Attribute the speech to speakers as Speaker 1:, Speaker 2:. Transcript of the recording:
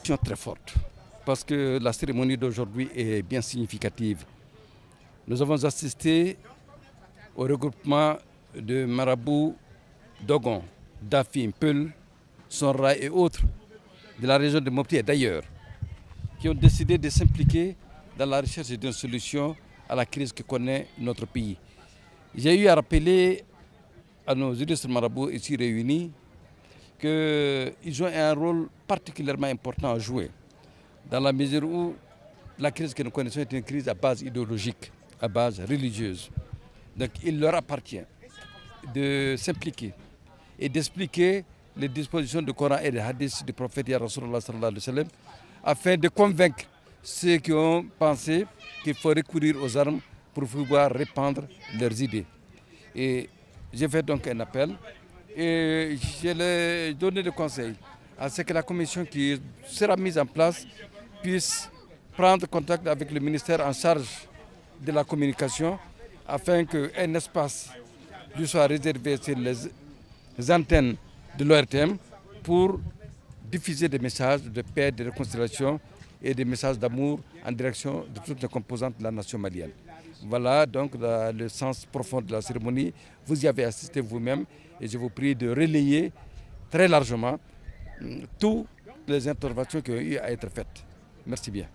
Speaker 1: Très forte, parce que la cérémonie d'aujourd'hui est bien significative. Nous avons assisté au regroupement de marabouts Dogon, Dafi, Peul, Sonra et autres de la région de Mopti et d'ailleurs, qui ont décidé de s'impliquer dans la recherche d'une solution à la crise que connaît notre pays. J'ai eu à rappeler à nos illustres marabouts ici réunis qu'ils ont un rôle particulièrement important à jouer, dans la mesure où la crise que nous connaissons est une crise à base idéologique, à base religieuse. Donc il leur appartient de s'impliquer et d'expliquer les dispositions du Coran et des hadiths du prophète Ya Rasulullah sallallahu alayhi wa sallam, afin de convaincre ceux qui ont pensé qu'il faut recourir aux armes pour pouvoir répandre leurs idées. Et j'ai fait donc un appel et j'ai donné des conseils à ce que la commission qui sera mise en place puisse prendre contact avec le ministère en charge de la communication afin qu'un espace lui soit réservé sur les antennes de l'ORTM pour diffuser des messages de paix, de réconciliation et des messages d'amour en direction de toutes les composantes de la nation malienne. Voilà donc le sens profond de la cérémonie. Vous y avez assisté vous-même et je vous prie de relayer très largement toutes les interventions qui ont eu à être faites. Merci bien.